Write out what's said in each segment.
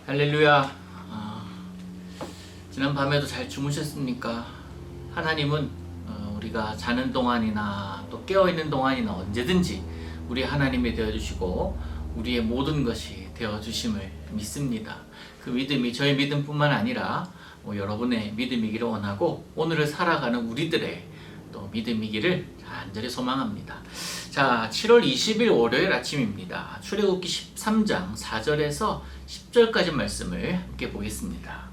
할렐루야. 지난 밤에도 잘 주무셨습니까? 하나님은 우리가 자는 동안이나 또 깨어있는 동안이나 언제든지 우리 하나님이 되어주시고 우리의 모든 것이 되어주심을 믿습니다. 그 믿음이 저의 믿음뿐만 아니라 여러분의 믿음이기를 원하고 오늘을 살아가는 우리들의 또 믿음이기를 간절히 소망합니다. 자, 7월 20일 월요일 아침입니다. 출애굽기 13장 4절에서 10절까지 말씀을 함께 보겠습니다.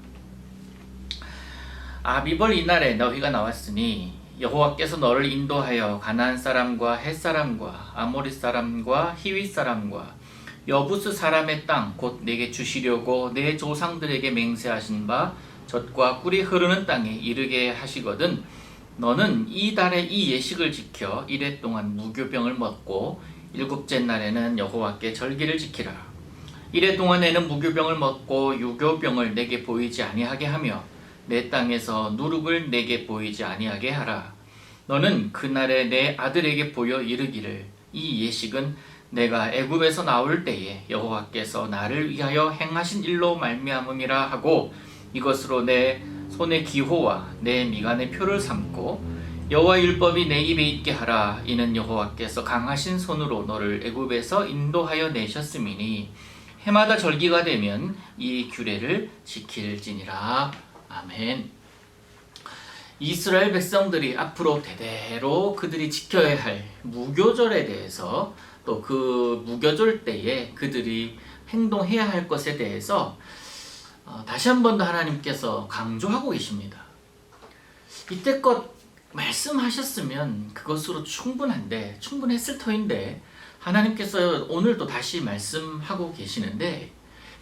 아비벌 이날에 너희가 나왔으니 여호와께서 너를 인도하여 가나안 사람과 헷 사람과 아모리 사람과 히윗 사람과 여부스 사람의 땅 곧 내게 주시려고 내 조상들에게 맹세하신 바 젖과 꿀이 흐르는 땅에 이르게 하시거든 너는 이 달에 이 예식을 지켜 이래 동안 무교병을 먹고 일곱째 날에는 여호와께 절기를 지키라. 이래 동안에는 무교병을 먹고 유교병을 내게 보이지 아니하게 하며 내 땅에서 누룩을 내게 보이지 아니하게 하라. 너는 그날에 내 아들에게 보여 이르기를 이 예식은 내가 애굽에서 나올 때에 여호와께서 나를 위하여 행하신 일로 말미암음이라 하고 이것으로 내 손의 기호와 내 미간의 표를 삼고 여호와 율법이 내 입에 있게 하라. 이는 여호와께서 강하신 손으로 너를 애굽에서 인도하여 내셨음이니 해마다 절기가 되면 이 규례를 지킬지니라. 아멘. 이스라엘 백성들이 앞으로 대대로 그들이 지켜야 할 무교절에 대해서 또 그 무교절 때에 그들이 행동해야 할 것에 대해서 다시 한 번 더 하나님께서 강조하고 계십니다. 이때껏 말씀하셨으면 그것으로 충분했을 터인데 하나님께서 오늘도 다시 말씀하고 계시는데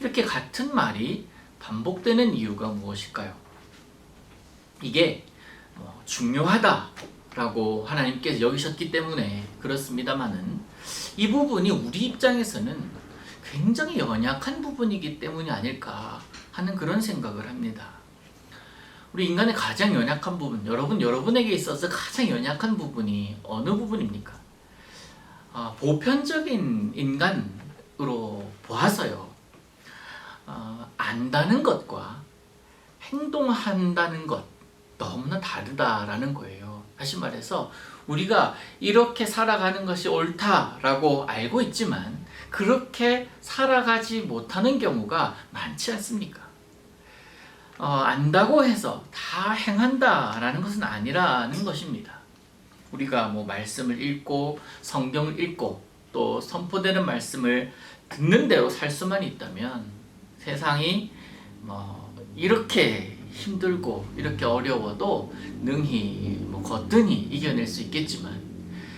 이렇게 같은 말이 반복되는 이유가 무엇일까요? 이게 중요하다라고 하나님께서 여기셨기 때문에 그렇습니다만은 이 부분이 우리 입장에서는 굉장히 연약한 부분이기 때문이 아닐까 하는 그런 생각을 합니다. 우리 인간의 가장 연약한 부분, 여러분에게 있어서 가장 연약한 부분이 어느 부분입니까? 보편적인 인간으로 보아서요. 안다는 것과 행동한다는 것 너무나 다르다라는 거예요. 다시 말해서 우리가 이렇게 살아가는 것이 옳다라고 알고 있지만 그렇게 살아가지 못하는 경우가 많지 않습니까? 안다고 해서 다 행한다라는 것은 아니라는 것입니다. 우리가 말씀을 읽고 성경을 읽고 또 선포되는 말씀을 듣는 대로 살 수만 있다면 세상이 이렇게 힘들고 이렇게 어려워도 능히 거뜬히 이겨낼 수 있겠지만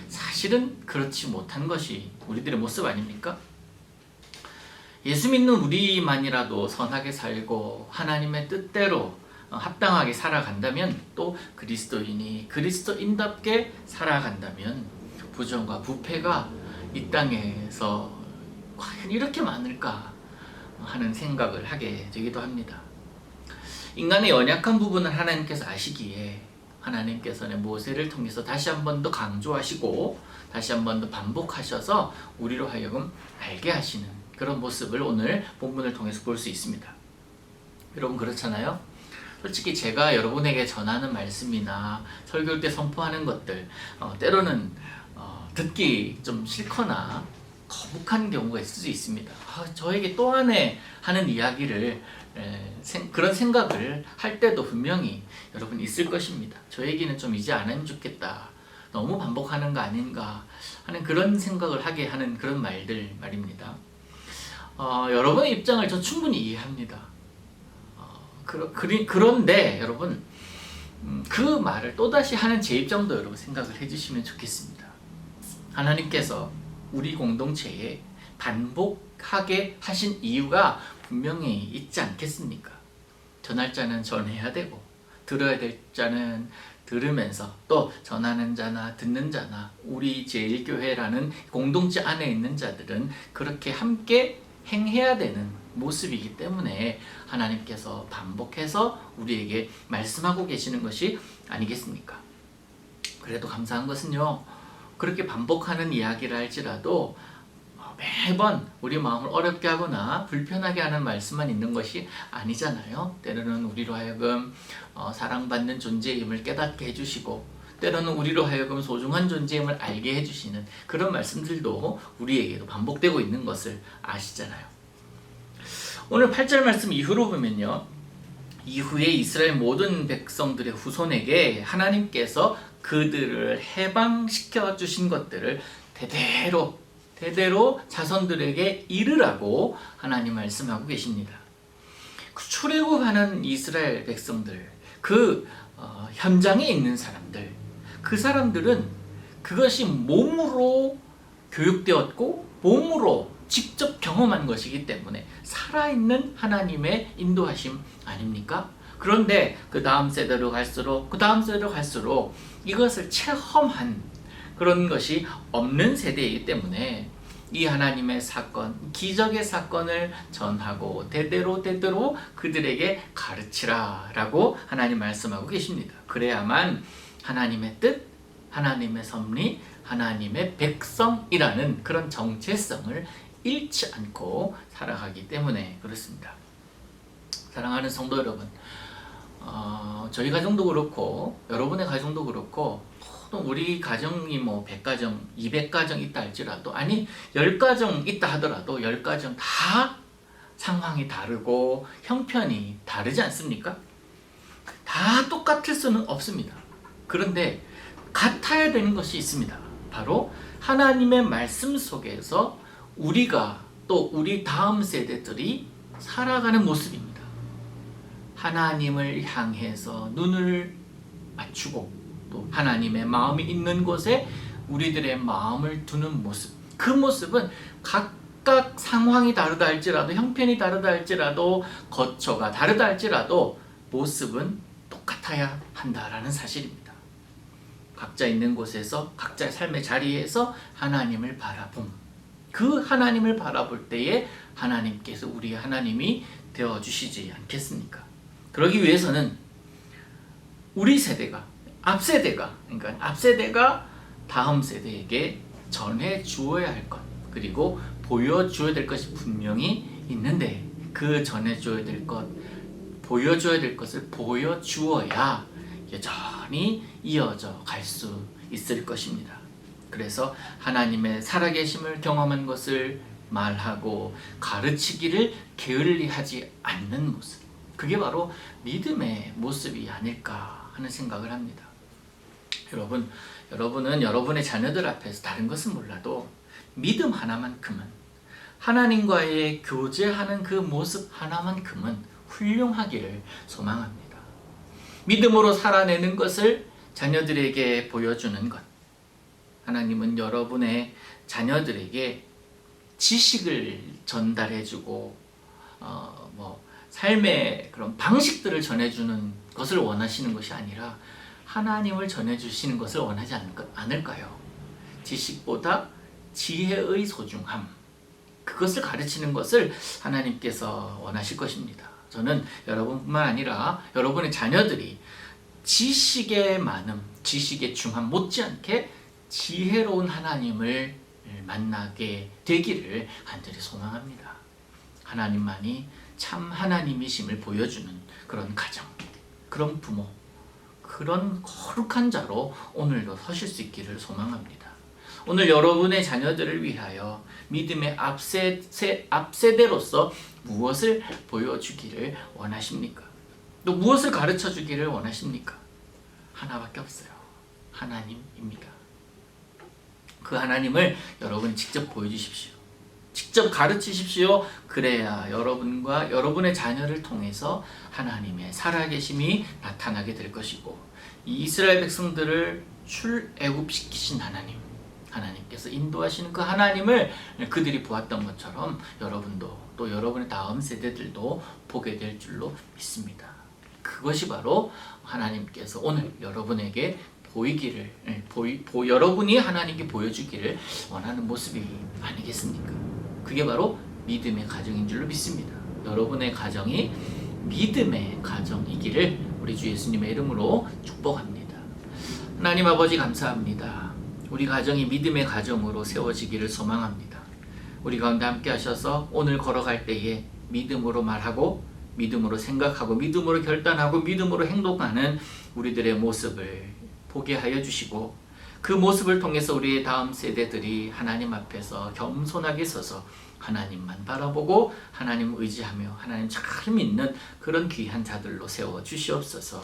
사실은 그렇지 못한 것이 우리들의 모습 아닙니까? 예수 믿는 우리만이라도 선하게 살고 하나님의 뜻대로 합당하게 살아간다면 또 그리스도인이 그리스도인답게 살아간다면 부정과 부패가 이 땅에서 과연 이렇게 많을까 하는 생각을 하게 되기도 합니다. 인간의 연약한 부분을 하나님께서 아시기에 하나님께서는 모세를 통해서 다시 한 번 더 강조하시고 다시 한 번 더 반복하셔서 우리로 하여금 알게 하시는 그런 모습을 오늘 본문을 통해서 볼 수 있습니다. 여러분 그렇잖아요? 솔직히 제가 여러분에게 전하는 말씀이나 설교 때 선포하는 것들 때로는 듣기 좀 싫거나 거북한 경우가 있을 수 있습니다. 저에게 또 하는 이야기를 그런 생각을 할 때도 분명히 여러분 있을 것입니다. 저 얘기는 좀 이제 안 하면 좋겠다. 너무 반복하는 거 아닌가 하는 그런 생각을 하게 하는 그런 말입니다. 여러분의 입장을 저 충분히 이해합니다. 그런데 여러분 그 말을 또다시 하는 제 입장도 여러분 생각을 해주시면 좋겠습니다. 하나님께서 우리 공동체에 반복하게 하신 이유가 분명히 있지 않겠습니까? 전할 자는 전해야 되고 들어야 될 자는 들으면서 또 전하는 자나 듣는 자나 우리 제1교회라는 공동체 안에 있는 자들은 그렇게 함께 행해야 되는 모습이기 때문에 하나님께서 반복해서 우리에게 말씀하고 계시는 것이 아니겠습니까? 그래도 감사한 것은요, 그렇게 반복하는 이야기를 할지라도 매번 우리 마음을 어렵게 하거나 불편하게 하는 말씀만 있는 것이 아니잖아요. 때로는 우리로 하여금 사랑받는 존재임을 깨닫게 해주시고, 때로는 우리로 하여금 소중한 존재임을 알게 해주시는 그런 말씀들도 우리에게도 반복되고 있는 것을 아시잖아요. 오늘 8절 말씀 이후로 보면요, 이후에 이스라엘 모든 백성들의 후손에게 하나님께서 그들을 해방시켜 주신 것들을 대대로 자손들에게 이르라고 하나님 말씀하고 계십니다. 출애굽하는 이스라엘 백성들, 현장에 있는 사람들, 그 사람들은 그것이 몸으로 교육되었고 몸으로 직접 경험한 것이기 때문에 살아있는 하나님의 인도하심 아닙니까? 그런데 그 다음 세대로 갈수록 이것을 체험한 그런 것이 없는 세대이기 때문에 이 하나님의 사건, 기적의 사건을 전하고 대대로 그들에게 가르치라 라고 하나님 말씀하고 계십니다. 그래야만 하나님의 뜻, 하나님의 섭리, 하나님의 백성이라는 그런 정체성을 잃지 않고 살아가기 때문에 그렇습니다. 사랑하는 성도 여러분, 저희 가정도 그렇고 여러분의 가정도 그렇고, 또 우리 가정이 100가정, 200가정 있다 할지라도, 아니 10가정 있다 하더라도 10가정 다 상황이 다르고 형편이 다르지 않습니까? 다 똑같을 수는 없습니다. 그런데 같아야 되는 것이 있습니다. 바로 하나님의 말씀 속에서 우리가 또 우리 다음 세대들이 살아가는 모습입니다. 하나님을 향해서 눈을 맞추고 또 하나님의 마음이 있는 곳에 우리들의 마음을 두는 모습, 그 모습은 각각 상황이 다르다 할지라도, 형편이 다르다 할지라도, 거처가 다르다 할지라도 모습은 똑같아야 한다라는 사실입니다. 각자 있는 곳에서 각자의 삶의 자리에서 하나님을 바라봄, 그 하나님을 바라볼 때에 하나님께서 우리의 하나님이 되어주시지 않겠습니까? 그러기 위해서는 우리 세대가, 그러니까 앞세대가 다음 세대에게 전해 주어야 할 것, 그리고 보여주어야 될 것이 분명히 있는데, 그 전해 주어야 될 것, 보여줘야 될 것을 보여주어야 여전히 이어져 갈 수 있을 것입니다. 그래서 하나님의 살아계심을 경험한 것을 말하고 가르치기를 게을리하지 않는 모습, 그게 바로 믿음의 모습이 아닐까 하는 생각을 합니다. 여러분은 여러분의 자녀들 앞에서 다른 것은 몰라도 믿음 하나만큼은, 하나님과의 교제하는 그 모습 하나만큼은 훌륭하기를 소망합니다. 믿음으로 살아내는 것을 자녀들에게 보여주는 것. 하나님은 여러분의 자녀들에게 지식을 전달해주고 삶의 그런 방식들을 전해주는 것을 원하시는 것이 아니라 하나님을 전해주시는 것을 원하지 않을까요? 지식보다 지혜의 소중함, 그것을 가르치는 것을 하나님께서 원하실 것입니다. 저는 여러분뿐만 아니라 여러분의 자녀들이 지식의 많음, 지식의 중함 못지않게 지혜로운 하나님을 만나게 되기를 간절히 소망합니다. 하나님만이 참 하나님이심을 보여주는 그런 가정, 그런 부모, 그런 거룩한 자로 오늘도 서실 수 있기를 소망합니다. 오늘 여러분의 자녀들을 위하여 믿음의 앞세대로서 무엇을 보여주기를 원하십니까? 또 무엇을 가르쳐 주기를 원하십니까? 하나밖에 없어요. 하나님입니다. 그 하나님을 여러분 직접 보여주십시오. 직접 가르치십시오. 그래야 여러분과 여러분의 자녀를 통해서 하나님의 살아계심이 나타나게 될 것이고, 이 이스라엘 백성들을 출애굽시키신 하나님께서 인도하시는 그 하나님을 그들이 보았던 것처럼 여러분도 또 여러분의 다음 세대들도 보게 될 줄로 믿습니다. 그것이 바로 하나님께서 오늘 여러분에게 여러분이 하나님께 보여주기를 원하는 모습이 아니겠습니까? 그게 바로 믿음의 가정인 줄로 믿습니다. 여러분의 가정이 믿음의 가정이기를 우리 주 예수님의 이름으로 축복합니다. 하나님 아버지 감사합니다. 우리 가정이 믿음의 가정으로 세워지기를 소망합니다. 우리 가운데 함께 하셔서 오늘 걸어갈 때에 믿음으로 말하고 믿음으로 생각하고 믿음으로 결단하고 믿음으로 행동하는 우리들의 모습을 보게 하여 주시고 그 모습을 통해서 우리의 다음 세대들이 하나님 앞에서 겸손하게 서서 하나님만 바라보고 하나님 의지하며 하나님 잘 믿는 그런 귀한 자들로 세워 주시옵소서.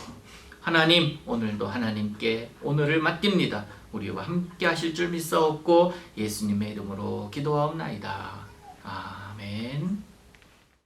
하나님, 오늘도 하나님께 오늘을 맡깁니다. 우리와 함께 하실 줄 믿사옵고 예수님의 이름으로 기도하옵나이다. 아멘.